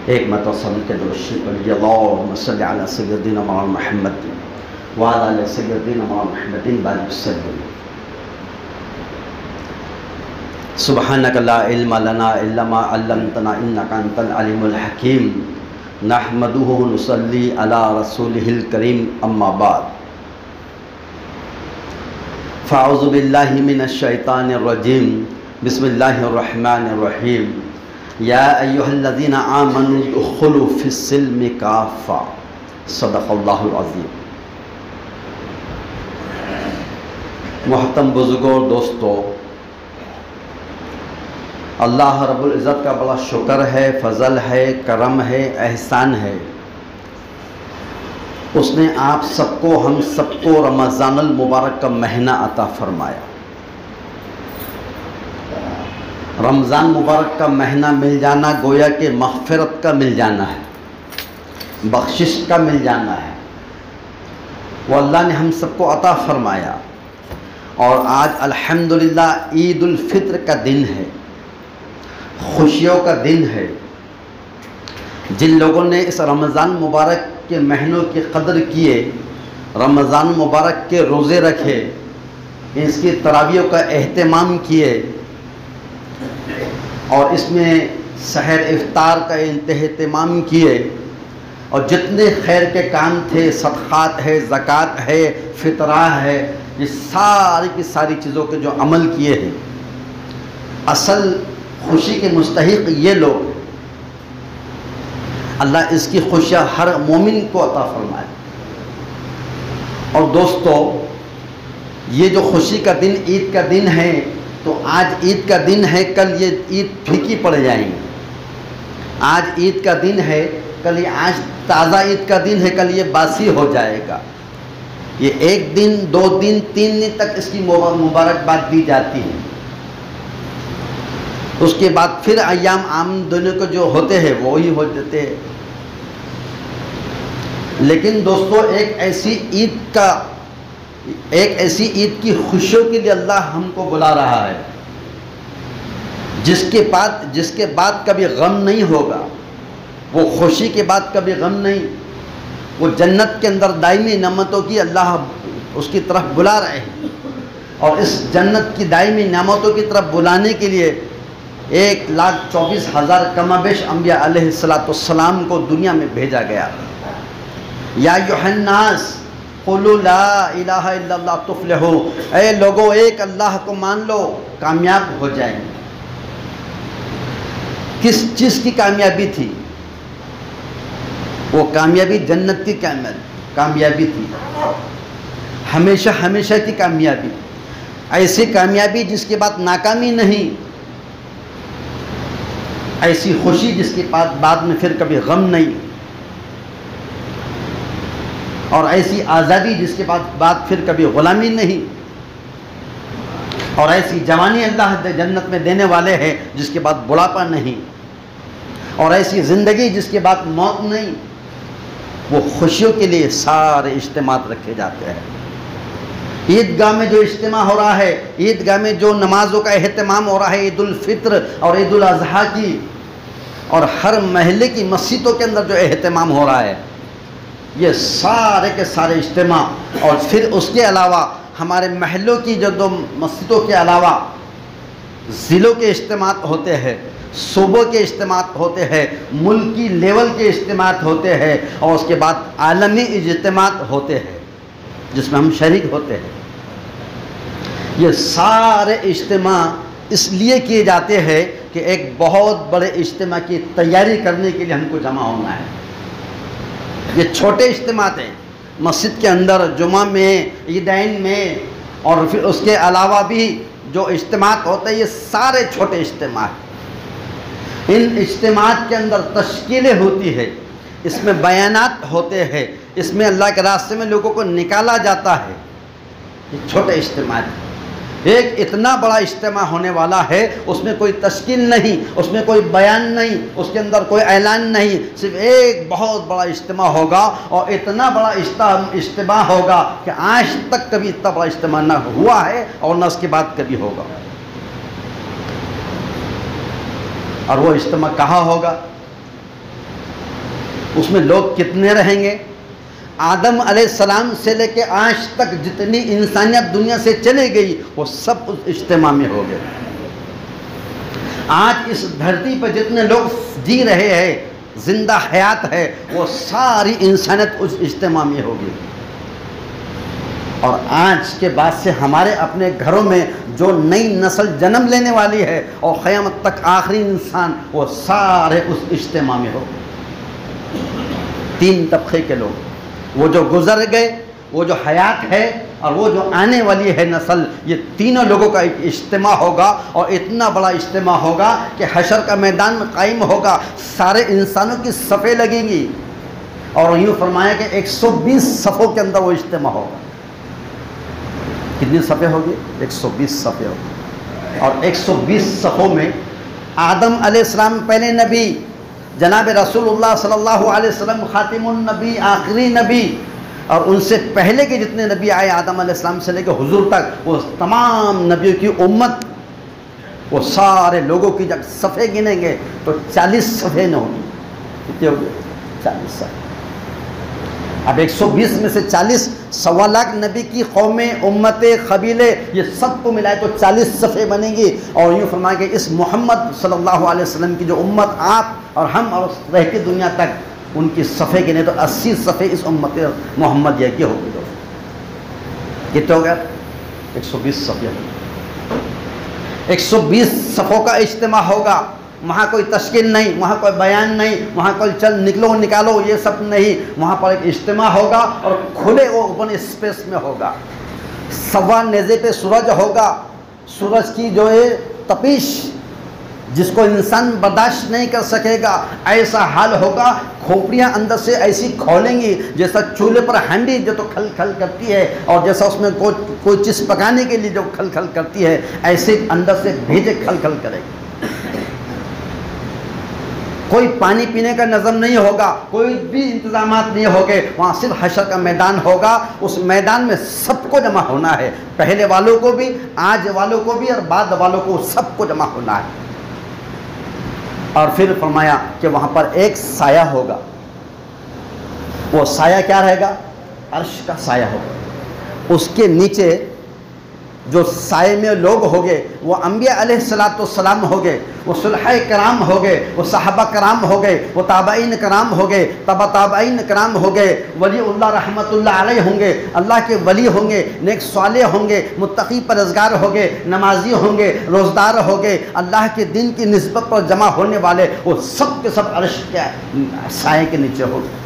एक मतवसल के दुरुस्त पढ़िए अल्लाहुम्मा सल्लि अला सय्यदिना मौलाना मुहम्मद व अला सय्यदिना मौलाना मुहम्मदिन बारिक वसल्लम। सुब्हानक ला इल्मा लना इल्ला मा अल्लमतना इन्नका अंतल अलीमुल हकीम। नहमदुहु व नुसल्ली अला रसूलिहिल करीम अम्मा बाद। फ़अऊज़ु बिल्लाहि मिनश शैतानिर रजीम। बिस्मिल्लाहिर रहमानिर रहीम। या अय्युहल्लज़ीना आमनु उदखुलू फ़िस्सिल्मि काफ़ा। सदक़ल्लाहुल अज़ीम। मुहतरम बुज़ुर्गों, दोस्तों, अल्लाह रब्बुल इज़्ज़त का बड़ा शुक्र है, फ़ज़ल है, करम है, एहसान है। उसने आप सबको, हम सबको रमज़ानुल मुबारक का महीना अता फ़रमाया। रमज़ान मुबारक का महीना मिल जाना गोया के मग़फ़िरत का मिल जाना है, बख्शिश का मिल जाना है। वो अल्लाह ने हम सबको अता फ़रमाया। और आज अल्हम्दुलिल्लाह ईद उल फ़ित्र का दिन है, खुशियों का दिन है। जिन लोगों ने इस रमज़ान मुबारक के महीनों की कदर किए, रमज़ान मुबारक के रोज़े रखे, इसकी तरावियों का एहतमाम किए और इसमें सहर इफ्तार का एहतमाम किए और जितने खैर के काम थे, सदक़ात है, ज़कात है, फ़ितरा है, ये सारी की सारी चीज़ों के जो अमल किए हैं, असल खुशी के मुस्तहिक ये लोग। अल्लाह इसकी खुशियाँ हर मोमिन को अता फरमाए। और दोस्तों, ये जो खुशी का दिन, ईद का दिन है, तो आज ईद का दिन है, कल ये ईद फीकी पड़ जाएंगी। आज ईद का दिन है, कल ये, आज ताज़ा ईद का दिन है, कल ये बासी हो जाएगा। ये एक दिन, 2 दिन, 3 दिन तक इसकी मुबारकबाद दी जाती है। उसके बाद फिर अय्याम आम दोनों को जो होते हैं वो ही हो जाते हैं। लेकिन दोस्तों, एक ऐसी ईद की खुशियों के लिए अल्लाह हमको बुला रहा है, जिसके बाद कभी गम नहीं होगा। वो खुशी के बाद कभी गम नहीं, वो जन्नत के अंदर दायमी नेमतों की अल्लाह उसकी तरफ बुला रहे हैं। और इस जन्नत की दायमी नेमतों की तरफ बुलाने के लिए 1,24,000 कमाबेश अम्बिया अलैहिस्सलाम को दुनिया में भेजा गया। या अय्युहन्नास क़ुलू ला इलाहा इल्लल्लाह तुफ़्लिहू। ऐ लोगों, एक अल्लाह को मान लो, कामयाब हो जाएंगे। किस चीज़ की कामयाबी थी? वो कामयाबी जन्नत की कामयाबी थी, हमेशा हमेशा की कामयाबी। ऐसी कामयाबी जिसके बाद नाकामी नहीं, ऐसी खुशी जिसके बाद में फिर कभी गम नहीं, और ऐसी आज़ादी जिसके बाद फिर कभी ग़ुलामी नहीं, और ऐसी जवानी अल्लाह जन्नत में देने वाले हैं जिसके बाद बुढ़ापा नहीं, और ऐसी ज़िंदगी जिसके बाद मौत नहीं। वो खुशियों के लिए सारे इज्तिमात रखे जाते हैं। ईदगाह में जो इज्तिमा हो रहा है, ईदगाह में जो नमाज़ों का एहतमाम हो रहा है, ईद उल फ़ित्र और ईद उल अज़हा की, और हर महल्ले की मस्जिदों के अंदर जो एहतमाम हो रहा है, ये सारे के सारे इज्तिमा। और फिर उसके अलावा हमारे महल्लों की जो 2 मस्जिदों के अलावा ज़िलों के इज्तिमात होते हैं, सूबों के इज्तिमात होते हैं, मुल्की लेवल के इज्तिमात होते हैं, और उसके बाद आलमी इज्तिमात होते हैं जिसमें हम शरीक होते हैं। ये सारे इज्तिमा इसलिए किए जाते हैं कि एक बहुत बड़े इज्तिमा की तैयारी करने के लिए हमको जमा होना है। ये छोटे इज्तिमात हैं, मस्जिद के अंदर, जुमा में, ईदैन में, और फिर उसके अलावा भी जो इज्तिमात होते हैं, ये सारे छोटे इज्तिमात। इन इज्तिमात के अंदर तश्कीलें होती है, इसमें बयानात होते हैं, इसमें अल्लाह के रास्ते में लोगों को निकाला जाता है। ये छोटे इज्तिमात। एक इतना बड़ा इज्तिमा होने वाला है, उसमें कोई तश्कील नहीं, उसमें कोई बयान नहीं, उसके अंदर कोई ऐलान नहीं, सिर्फ एक बहुत बड़ा इज्तिमा होगा। और इतना बड़ा इज्तिमा होगा कि आज तक कभी इतना बड़ा इज्तिमा न हुआ है और न उसके बाद कभी होगा। और वो इज्तिमा कहाँ होगा? उसमें लोग कितने रहेंगे? आदम अलैहिस्सलाम से लेके आज तक जितनी इंसानियत दुनिया से चली गई वो सब उस इज्तिमा में हो गए। आज इस धरती पर जितने लोग जी रहे हैं, जिंदा हयात है, वो सारी इंसानियत उस इज्तिमा में होगी। और आज के बाद से हमारे अपने घरों में जो नई नस्ल जन्म लेने वाली है और क़यामत तक आखिरी इंसान, वो सारे उस इज्तिमा में हो। 3 तबके के लोग, वो जो गुजर गए, वो जो हयात है और वो जो आने वाली है नस्ल, ये तीनों लोगों का एक इज्तिमा होगा। और इतना बड़ा इज्तिमा होगा कि हशर का मैदान कायम होगा, सारे इंसानों की सफ़े लगेंगी। और यूँ फरमाया कि 120 सफ़ों के अंदर वो इज्तिमा होगा। कितनी सफ़े होगी? 120 सफ़े होगी। और 120 सफ़ों में आदम अलैहिस्सलाम पहले नबी, जनाब रसूलुल्लाह सल्लल्लाहु अलैहि वसल्लम खातिमुन नबी, आखिरी नबी, और उनसे पहले के जितने नबी आए आदम अलैहिस्सलाम से लेकर हुजूर तक, वो तमाम नबियों की उम्मत, वो सारे लोगों की जब सफ़े गिनेंगे तो 40 सफ़े न होंगे। कितने हो गए? 40 सफ़े। अब 120 में से 40, 1.25 लाख नबी की कौमें, उम्मतें, कबीले, ये सबको मिलाए तो 40 सफ़े बनेंगी। और यूँ फरमाया कि इस मोहम्मद सल्लल्लाहु अलैहि वसल्लम की जो उम्मत, आप और हम और रहती दुनिया तक, उनकी सफ़े गिने तो 80 सफ़े इस उम्मत मोहम्मदिया की होगी। कितने हो गए? 120 सफ़े। 120 सफ़ों का इज्तिमा होगा। वहाँ कोई तश्कील नहीं, वहाँ कोई बयान नहीं, वहाँ कोई चल निकलो निकालो, ये सब नहीं। वहाँ पर एक इज्तिमा होगा और खुले वो ओपन स्पेस में होगा। सवा नेज़े पे सूरज होगा, सूरज की जो है तपिश जिसको इंसान बर्दाश्त नहीं कर सकेगा, ऐसा हाल होगा। खोपड़ियाँ अंदर से ऐसी खोलेंगी जैसा चूल्हे पर हांडी जो तो खल खल करती है, और जैसा उसमें कोई चीज़ पकाने के लिए जो खल खल करती है, ऐसे अंदर से भेजे खल खल करेगी। कोई पानी पीने का नज़म नहीं होगा, कोई भी इंतजामात नहीं होंगे। वहाँ सिर्फ हशर का मैदान होगा। उस मैदान में सबको जमा होना है, पहले वालों को भी, आज वालों को भी और बाद वालों को, सबको जमा होना है। और फिर फरमाया कि वहाँ पर एक साया होगा। वो साया क्या रहेगा? अर्श का साया होगा। उसके नीचे जो साये में लोग होंगे वो अंबिया अलैहिस्सलाम होंगे, वो सुलहाए कराम होंगे, वो सहाबा कराम होंगे, वो ताबईन कराम होंगे, तबा ताबईन कराम होंगे, वलीउल्लाह रहमतुल्लाह अलैह होंगे, अल्लाह के वली होंगे, नेक सालेह होंगे, मुत्तकी परहेज़गार होंगे, नमाजी होंगे, रोज़दार होंगे, अल्लाह के दिन की निस्बत पर जमा होने वाले, वो सब के सब अर्श के साये के नीचे होंगे।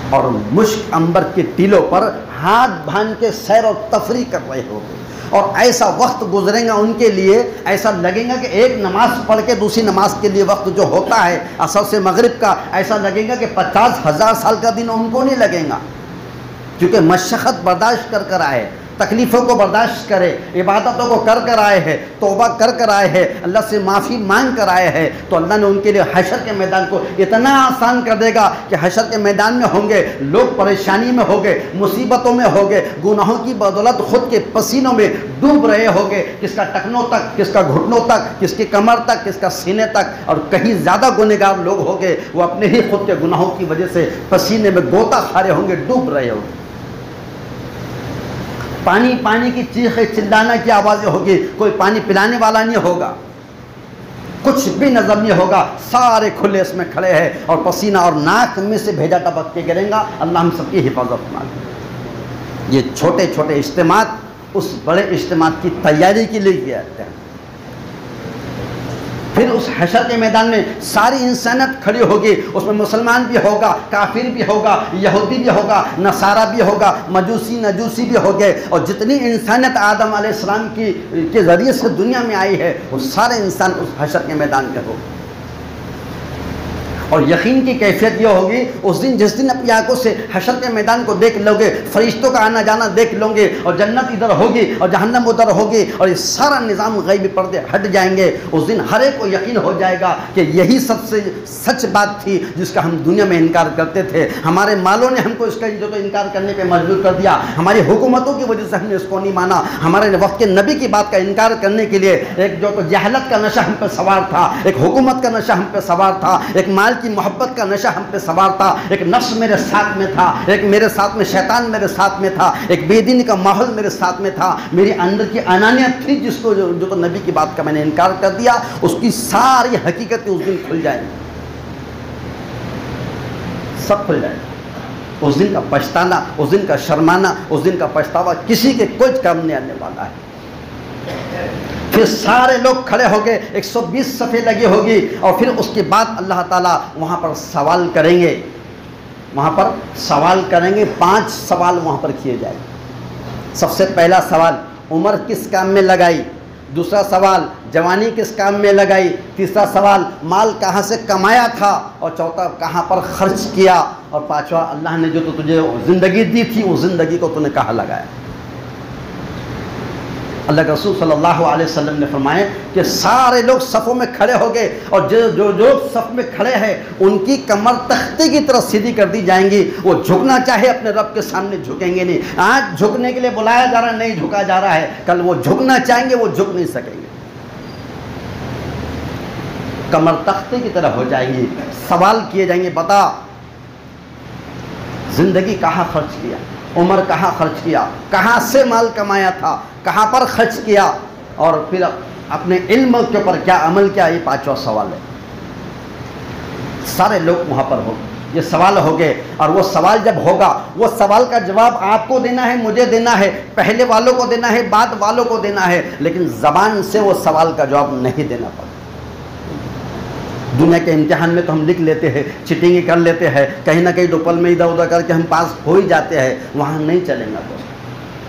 और मुश्क अंबर के टीलों पर हाथ बांध के सैर और तफरी कर रहे होंगे। और ऐसा वक्त गुजरेगा उनके लिए, ऐसा लगेगा कि एक नमाज पढ़ के दूसरी नमाज के लिए वक्त जो होता है असर से मगरिब का, ऐसा लगेगा कि 50,000 साल का दिन उनको नहीं लगेगा। क्योंकि मशक्क़त बर्दाश्त कर कर आए, तकलीफ़ों को बर्दाश्त करे, इबादतों को कर कर आए हैं, तौबा कर कर आए हैं, अल्लाह से माफ़ी मांग कर आए हैं, तो अल्लाह ने उनके लिए हशर के मैदान को इतना आसान कर देगा कि हशर के मैदान में होंगे लोग, परेशानी में होंगे, मुसीबतों में होंगे, गुनाहों की बदौलत खुद के पसीनों में डूब रहे होंगे, किसका टखनों तक, किसका घुटनों तक, किसकी कमर तक, किसका सीने तक। और कहीं ज़्यादा गुनहगार लोग होंगे, वो अपने ही खुद के गुनाहों की वजह से पसीने में गोता खा रहे होंगे, डूब रहे होंगे। पानी पानी की चीखें चिल्लाना की आवाज़ें होगी, कोई पानी पिलाने वाला नहीं होगा, कुछ भी नज़र नहीं होगा, सारे खुले इसमें खड़े हैं और पसीना और नाक में से भेजा टपक के गिरेगा। अल्लाह हम सबकी हिफाजत फरमाए। ये छोटे छोटे इज्तिमात उस बड़े इज्तिमात की तैयारी के लिए किया जाता है। फिर उस हशर के मैदान में सारी इंसानियत खड़ी होगी, उसमें मुसलमान भी होगा, काफिर भी होगा, यहूदी भी होगा, नसारा भी होगा, मजूसी नजूसी भी होंगे, और जितनी इंसानियत आदम अलैहिस्सलाम के ज़रिए से दुनिया में आई है वो सारे इंसान उस हशर के मैदान के होंगे। और यकीन की कैफियत ये होगी उस दिन, जिस दिन अपनी आंखों से हशर के मैदान को देख लोगे, फरिश्तों का आना जाना देख लोगे, और जन्नत इधर होगी और जहन्नम उधर होगी, और ये सारा निज़ाम गैबी पर्दे हट जाएंगे। उस दिन हर एक को यकीन हो जाएगा कि यही सबसे सच बात थी जिसका हम दुनिया में इनकार करते थे। हमारे मालों ने हमको इसका जो इनकार करने पर मजबूर कर दिया, हमारी हुकूमतों की वजह से हमने इसको नहीं माना, हमारे वक्त के नबी की बात का इनकार करने के लिए एक जो तो जहलत का नशा हम पर सवार था, एक हुकूमत का नशा हम पर सवार था, एक माल की मोहब्बत का नशा हम पे सवार था, एक नफ्स मेरे साथ में था, एक मेरे साथ में शैतान मेरे साथ में था, एक बेदीनी का माहौल मेरे साथ में था, मेरी अंदर की अनानियत थी जिसको जो तो नबी की बात का मैंने इनकार कर दिया, उसकी सारी हकीकतें उस दिन खुल जाएंगी, सब खुल जाएगा। उस दिन का पछताना, उस दिन का शर्माना, उस दिन का पछतावा किसी के कुछ काम नहीं आने वाला है। फिर सारे लोग खड़े हो गए, 120 सफ़े लगी होगी, और फिर उसके बाद अल्लाह ताला वहाँ पर सवाल करेंगे, वहाँ पर सवाल करेंगे। 5 सवाल वहाँ पर किए जाएंगे। सबसे पहला सवाल, उम्र किस काम में लगाई? दूसरा सवाल, जवानी किस काम में लगाई? तीसरा सवाल, माल कहाँ से कमाया था? और चौथा, कहाँ पर खर्च किया? और पांचवा, अल्लाह ने जो तो तुझे ज़िंदगी दी थी उस ज़िंदगी को तूने कहाँ लगाया? अल्लाह के रसूल सल्लल्लाहु अलैहि वसल्लम ने फरमाया कि सारे लोग सफ़ों में खड़े हो गए, और जो सफ़ में खड़े हैं उनकी कमर तख्ते की तरह सीधी कर दी जाएंगी। वो झुकना चाहे अपने रब के सामने झुकेंगे नहीं। आज झुकने के लिए बुलाया जा रहा है, नहीं झुका जा रहा है, कल वो झुकना चाहेंगे वो झुक नहीं सकेंगे, कमर तख्ते की तरह हो जाएंगी। सवाल किए जाएंगे, बता ज़िंदगी कहाँ खर्च किया, उम्र कहाँ खर्च किया, कहाँ से माल कमाया था, कहाँ पर खर्च किया, और फिर अपने इल्म के ऊपर क्या अमल किया? ये 5वां सवाल है। सारे लोग वहाँ पर हो, ये सवाल हो गए, और वो सवाल जब होगा, वो सवाल का जवाब आपको देना है, मुझे देना है, पहले वालों को देना है, बाद वालों को देना है, लेकिन ज़बान से वो सवाल का जवाब नहीं देना पड़ता। दुनिया के इम्तिहान में तो हम लिख लेते हैं, चिटिंग कर लेते हैं, कहीं ना कहीं दोपहर में इधर उधर करके हम पास हो ही जाते हैं। वहाँ नहीं चलेगा दोस्त,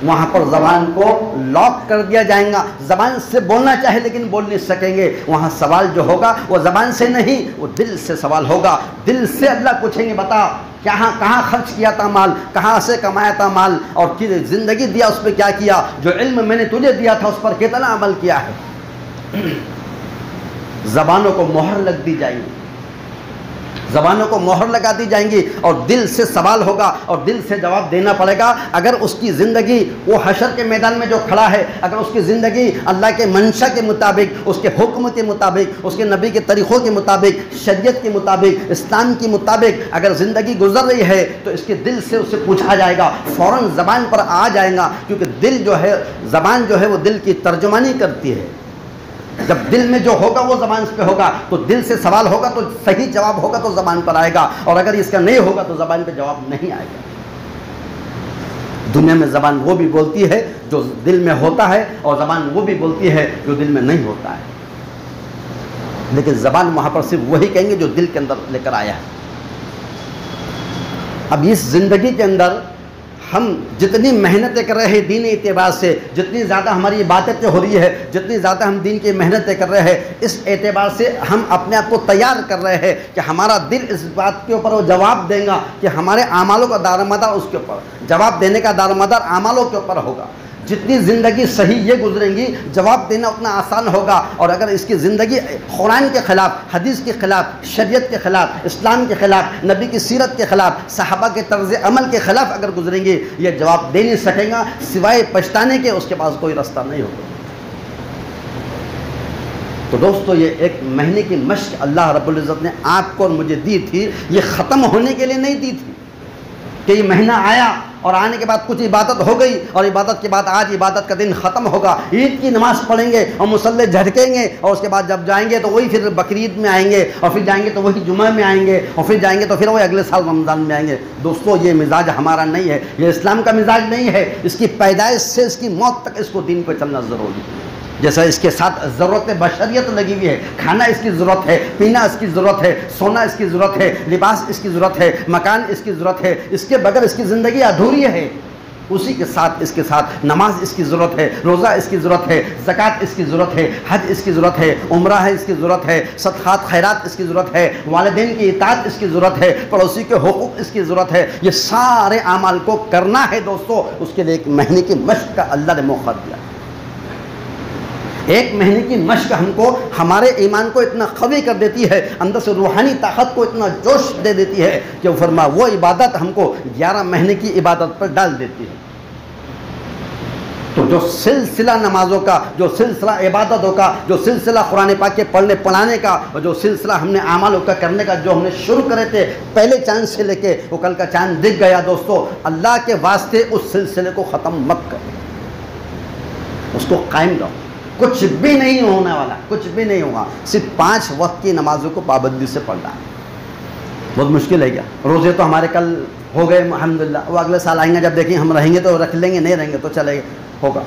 वहाँ पर ज़बान को लॉक कर दिया जाएगा। ज़बान से बोलना चाहे लेकिन बोल नहीं सकेंगे। वहाँ सवाल जो होगा वो ज़बान से नहीं, वो दिल से सवाल होगा। दिल से अल्लाह पूछेंगे, बता कहाँ खर्च किया था माल, कहाँ से कमाया था माल, और किस ज़िंदगी दिया उस पर क्या किया, जो इल्म मैंने तुझे दिया था उस पर कितना अमल किया है। ज़बानों को मोहर लग दी जाएगी, ज़बानों को मोहर लगा दी जाएंगी, और दिल से सवाल होगा और दिल से जवाब देना पड़ेगा। अगर उसकी ज़िंदगी वो हशर के मैदान में जो खड़ा है, अगर उसकी ज़िंदगी अल्लाह के मंशा के मुताबिक, उसके हुक्म के मुताबिक, उसके नबी के तरीक़ों के मुताबिक, शरीयत के मुताबिक, इस्लाम के मुताबिक अगर ज़िंदगी गुजर रही है, तो इसके दिल से उससे पूछा जाएगा, फ़ौरन ज़बान पर आ जाएगा, क्योंकि दिल जो है, ज़बान जो है वो दिल की तर्जुमानी करती है। जब दिल में जो होगा वो ज़बान पे होगा, तो दिल से सवाल होगा तो सही जवाब होगा तो ज़बान पर आएगा, और अगर इसका नहीं होगा तो ज़बान पे जवाब नहीं आएगा। दुनिया में ज़बान वो भी बोलती है जो दिल में होता है, और ज़बान वो भी बोलती है जो दिल में नहीं होता है, लेकिन ज़बान वहाँ पर सिर्फ वही कहेंगे जो दिल के अंदर लेकर आया है। अब इस ज़िंदगी के अंदर हम जितनी मेहनतें कर रहे हैं दीन एतबार से, जितनी ज़्यादा हमारी इबादतें हो रही है, जितनी ज़्यादा हम दीन की मेहनतें कर रहे हैं, इस एतबार से हम अपने आप को तैयार कर रहे हैं कि हमारा दिल इस बात के ऊपर वो जवाब देगा कि हमारे आमालों का दारोमदार उसके ऊपर, जवाब देने का दारोमदार आमालों के ऊपर होगा। जितनी ज़िंदगी सही ये गुजरेंगी, जवाब देना उतना आसान होगा। और अगर इसकी ज़िंदगी कुरान के ख़िलाफ़, हदीस के ख़िलाफ़, शरीयत के ख़िलाफ़, इस्लाम के ख़िलाफ़, नबी की सीरत के ख़िलाफ़, सहाबा के तर्ज़ अमल के ख़िलाफ़ अगर गुजरेंगे, ये जवाब दे नहीं सकेगा, सिवाय पछताने के उसके पास कोई रास्ता नहीं होगा। तो दोस्तों, ये एक महीने की मश्क अल्लाह रब्बुल इज़्ज़त ने आपको और मुझे दी थी। ये ख़त्म होने के लिए नहीं दी थी कि ये महीना आया और आने के बाद कुछ इबादत हो गई और इबादत के बाद आज इबादत का दिन ख़त्म होगा, ईद की नमाज़ पढ़ेंगे और मुसल्ले झटकेंगे, और उसके बाद जब जाएंगे तो वही फिर बकरीद में आएंगे, और फिर जाएंगे तो वही जुमा में आएंगे, और फिर जाएंगे तो फिर वही अगले साल रमज़ान में आएंगे। दोस्तों, ये मिजाज हमारा नहीं है, ये इस्लाम का मिजाज नहीं है। इसकी पैदाइश से इसकी मौत तक इसको दीन पर चलना ज़रूरी है। जैसा इसके साथ ज़रूरत बशरियत लगी हुई है, खाना इसकी ज़रूरत है, पीना इसकी ज़रूरत है, सोना इसकी ज़रूरत है, लिबास इसकी ज़रूरत है, मकान इसकी ज़रूरत है, इसके बगैर इसकी ज़िंदगी अधूरी है। उसी के साथ इसके साथ नमाज इसकी ज़रूरत है, रोज़ा इसकी ज़रूरत है, ज़कात इसकी ज़रूरत है, हज इसकी ज़रूरत है, उम्रा है इसकी ज़रूरत है, सदक़ात खैरात इसकी ज़रूरत है, वालिदैन की इताअत इसकी ज़रूरत है, पड़ोसी के हुकूक इसकी ज़रूरत है। ये सारे अमाल को करना है दोस्तों, उसके लिए 1 महीने की मश्क का अल्लाह ने मौका दिया। 1 महीने की मश्क हमको हमारे ईमान को इतना क़वी कर देती है, अंदर से रूहानी ताकत को इतना जोश दे देती है कि वो फरमा वो इबादत हमको 11 महीने की इबादत पर डाल देती है। तो जो सिलसिला नमाज़ों का, जो सिलसिला इबादतों का, जो सिलसिला कुरान पाक के पढ़ने पढ़ाने का, और जो सिलसिला हमने अमालों का करने का जो हमने शुरू करे थे पहले चांद से लेके वो कल का चांद दिख गया दोस्तों, अल्लाह के वास्ते उस सिलसिले को ख़त्म मत करो, उसको कायम रहो। कुछ भी नहीं होने वाला, कुछ भी नहीं होगा, सिर्फ 5 वक्त की नमाज़ों को पाबंदी से पढ़ना है। बहुत मुश्किल है क्या? रोज़े तो हमारे कल हो गए अल्हम्दुलिल्लाह, वो अगले साल आएंगे, जब देखेंगे हम रहेंगे तो रख लेंगे, नहीं रहेंगे तो चलेंगे, होगा।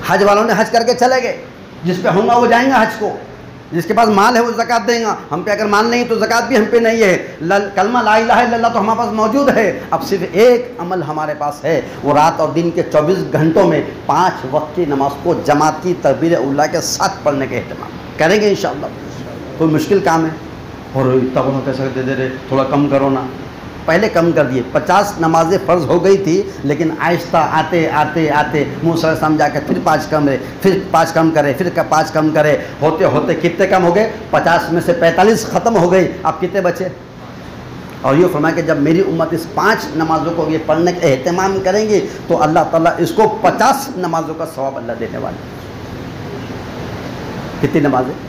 हज वालों ने हज करके चले गए, जिस पे होगा वो जाएंगे हज को, जिसके पास माल है वो ज़कात देगा। हम पे अगर माल नहीं तो ज़कात भी हम पे नहीं है। कलमा ला इलाहा इल्लल्लाह तो हमारे पास मौजूद है। अब सिर्फ एक अमल हमारे पास है, वो रात और दिन के 24 घंटों में 5 वक्त की नमाज को जमात की तकबीर उल्ला के साथ पढ़ने के अहतमाम करेंगे इंशाअल्लाह। कोई मुश्किल काम है और इतना कैसे दे रहे, थोड़ा कम करो ना। पहले कम कर दिए, 50 नमाजें फ़र्ज़ हो गई थी, लेकिन आहिस्ता आते आते आते मूसा समझा के फिर 5 कम रहे, फिर 5 कम करे, फिर 5 कम करे, होते होते कितने कम हो गए? 50 में से 45 ख़त्म हो गई, अब कितने बचे? और ये फरमाया कि जब मेरी उम्मत इस 5 नमाज़ों को ये पढ़ने का एहतमाम करेंगे तो अल्लाह ताला इसको 50 नमाज़ों का सवाब अल्लाह देने वाले। कितनी नमाजें?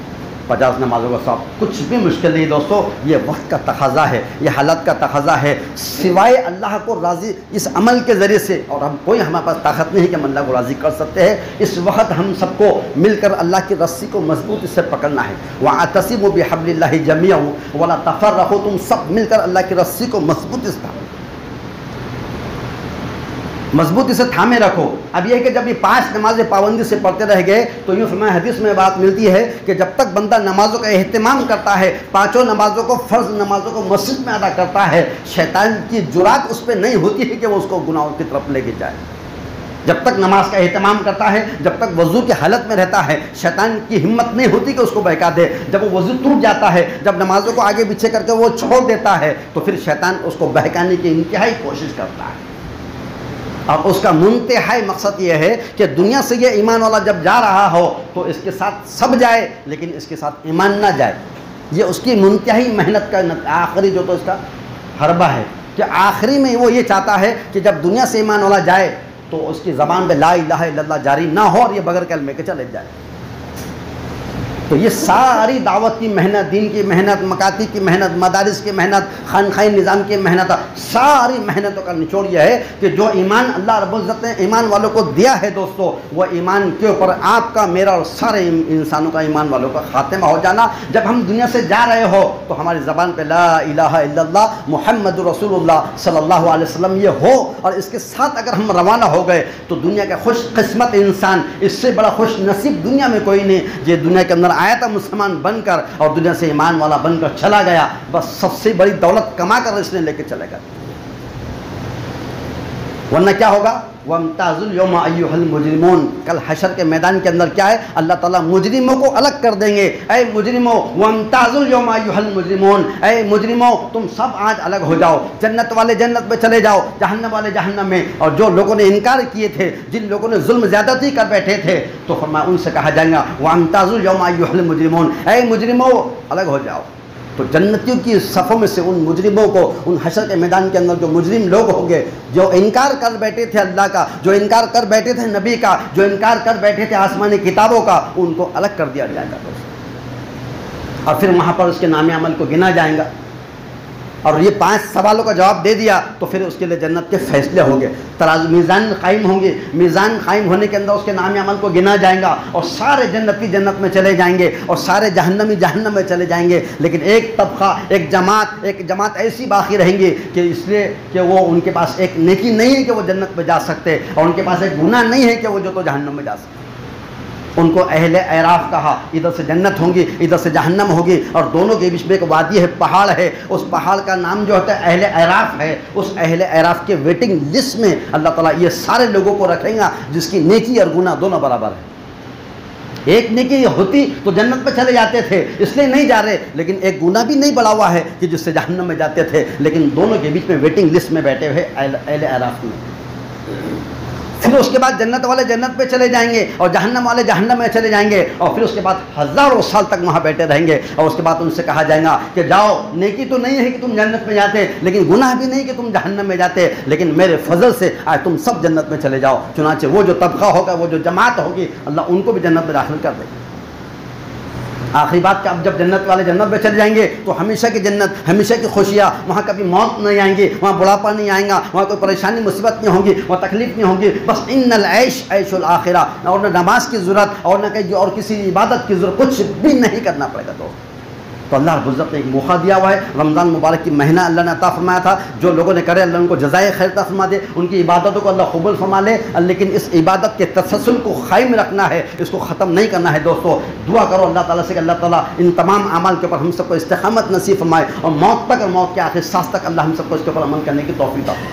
50 नमाज़ों का सवाब। कुछ भी मुश्किल नहीं दोस्तों, ये वक्त का तकाज़ा है, ये हालत का तकाज़ा है। सिवाय अल्लाह को राज़ी इस अमल के ज़रिए से, और हम कोई हमारे पास ताकत नहीं कि हम अल्लाह को राज़ी कर सकते हैं। इस वक्त हम सबको मिलकर अल्लाह की रस्सी को मजबूती से पकड़ना है। वअतसिमू बिहब्लिल्लाहि जमीअन वला तफर्रक़ू, तुम सब मिलकर अल्लाह की रस्सी को मजबूती से मजबूती से थामे रखो। अब यह कि जब ये 5 नमाजें पाबंदी से पढ़ते रह गए तो यूँ फरमाया, हदीस में बात मिलती है कि जब तक बंदा नमाज़ों का एहतमाम करता है, 5 नमाज़ों को, फ़र्ज़ नमाज़ों को मस्जिद में अदा करता है, शैतान की जुरात उस पर नहीं होती है कि वो उसको गुनाहों की तरफ लेके जाए। जब तक नमाज का एहतमाम करता है, जब तक वज़ू की हालत में रहता है, शैतान की हिम्मत नहीं होती कि उसको बहका दे। जब वो वज़ू टूट जाता है, जब नमाज़ों को आगे पीछे करके वो छोड़ देता है, तो फिर शैतान उसको बहकाने की इंतहाई कोशिश करता है। और उसका मुंतहाई मकसद ये है कि दुनिया से ये ईमान वाला जब जा रहा हो तो इसके साथ सब जाए, लेकिन इसके साथ ईमान ना जाए। ये उसकी मुंतहाई मेहनत का आखिरी जो तो इसका हरबा है कि आखिरी में वो ये चाहता है कि जब दुनिया से ईमान वाला जाए तो उसकी ज़बान पे ला इलाहा इल्लल्लाह जारी ना हो और ये बगैर कलमे के चले जाए। तो ये सारी दावत की मेहनत, दीन की मेहनत, मकाती की मेहनत, मदारिस की मेहनत, खानखाई निज़ाम की मेहनत, सारी मेहनतों का निचोड़ यह है कि जो ईमान अल्लाह रब्बुल इज़्ज़त ने ईमान वालों को दिया है दोस्तों, वह ईमान के ऊपर आपका, मेरा और सारे इंसानों का, ईमान वालों का खात्मा हो जाना। जब हम दुनिया से जा रहे हो तो हमारी ज़बान पे ला इलाहा इल्लल्लाह मुहम्मदुर रसूलुल्लाह सल्लल्लाहु अलैहि वसल्लम ये हो, और इसके साथ अगर हम रवाना हो गए तो दुनिया का खुशकिस्मत इंसान, इससे बड़ा खुश नसीब दुनिया में कोई नहीं। ये दुनिया के अंदर आया था मुसलमान बनकर और दुनिया से ईमान वाला बनकर चला गया, बस सबसे बड़ी दौलत कमा कर इसने लेके चलेगा। वरना क्या होगा? वम्ताजुल यौमा अय्युहल मुजरिमून, कल हशर के मैदान के अंदर क्या है? अल्लाह ताला मुजरिमों को अलग कर देंगे। ऐ मुजरिमों, वम्ताजुल यौमा अय्युहल मुजरिमून, ऐ मुजरिमों तुम सब आज अलग हो जाओ, जन्नत वाले जन्नत में चले जाओ, जहन्नम वाले जहन्नम में। और जो लोगों ने इनकार किए थे, जिन लोगों ने जुल्म ज़्यादती कर बैठे थे, तो फरमाया उनसे कहा जाएगा वम्ताजुल यौमा अय्युहल मुजरिमून, ऐ मुजरिमों अलग हो जाओ। तो जन्नतियों की सफ़ों में से उन मुजरिमों को, उन हशर के मैदान के अंदर जो मुजरिम लोग होंगे, जो इनकार कर बैठे थे अल्लाह का, जो इनकार कर बैठे थे नबी का, जो इनकार कर बैठे थे आसमानी किताबों का, उनको अलग कर दिया जाएगा दोस्तों। और फिर वहाँ पर उसके नाम अमल को गिना जाएगा। और ये 5 सवालों का जवाब दे दिया तो फिर उसके लिए जन्नत के फैसले होंगे, तराजू मीज़ान कायम होंगे। मीज़ान कायम होने के अंदर उसके नाम अमल को गिना जाएगा और सारे जन्नती जन्नत में चले जाएंगे और सारे जहन्नमी जहन्नम में चले जाएंगे। लेकिन एक तबका, एक जमात ऐसी बाकी रहेंगी कि इसलिए कि वो उनके पास एक नेकी नहीं है कि वो जन्नत में जा सकते, और उनके पास एक गुनाह नहीं है कि वो जो तो जहन्नम में जा सकते। उनको अहले एराफ कहा। इधर से जन्नत होंगी, इधर से जहन्नम होगी, और दोनों के बीच में एक वादी है, पहाड़ है। उस पहाड़ का नाम जो होता है अहले एराफ है। उस अहले एराफ के वेटिंग लिस्ट में अल्लाह ताला ये सारे लोगों को रखेगा जिसकी नेकी और गुनाह दोनों बराबर है। एक नेकी होती तो जन्नत में चले जाते थे, इसलिए नहीं जा रहे, लेकिन एक गुनाह भी नहीं बढ़ा हुआ है कि जिससे जहन्नम में जाते थे, लेकिन दोनों के बीच में वेटिंग लिस्ट में बैठे हुए अहले एराफ में। फिर उसके बाद जन्नत वाले जन्नत पे चले जाएंगे और जहन्नम वाले जहन्नम में चले जाएंगे, और फिर उसके बाद हज़ारों साल तक वहाँ बैठे रहेंगे। और उसके बाद उनसे कहा जाएगा कि जाओ, नेकी तो नहीं है कि तुम जन्नत में जाते, लेकिन गुनाह भी नहीं कि तुम जहन्नम में जाते, लेकिन मेरे फजल से आज तुम सब जन्नत में चले जाओ। चुनाचे वो जो तबका होगा, वो जो जमात होगी, अल्लाह उनको भी जन्नत में दाखिल कर देगा। आखिरी बात, अब जब जन्नत वाले जन्नत में चले जाएंगे तो हमेशा की जन्नत, हमेशा की खुशियाँ, वहाँ कभी मौत नहीं आएंगी, वहाँ बुढ़ापा नहीं आएगा, वहाँ कोई परेशानी मुसीबत नहीं होगी, वहाँ तकलीफ नहीं होगी। बस इन्नल ऐश ऐशुल आखिरा, और न नमाज की ज़रूरत और न कहीं और किसी इबादत की ज़रूरत, कुछ भी नहीं करना पड़ेगा। तो अल्लाह रब्बुल इज़्ज़त ने एक मौका दिया हुआ है। रमज़ान मुबारक की महीना अल्लाह ने अता फरमाया था, जो लोगों ने करे अल्लाह उनको जज़ाए खैर अता फरमा दे, उनकी इबादतों को अल्लाह कबूल फरमा ले। लेकिन इस इबादत के तसलसल को क़ायम रखना है, इसको ख़त्म नहीं करना है। दोस्तों, दुआ करो अल्लाह ताला से कि अल्लाह ताला इन तमाम अमाल के ऊपर हम सबको इस्तिक़ामत नसीब फरमाए, और मौत तक और मौत के आखिर सांस तक अल्लाह हम सबको इसके ऊपर अमल करने की तौफ़ीक़ अता फरमाए।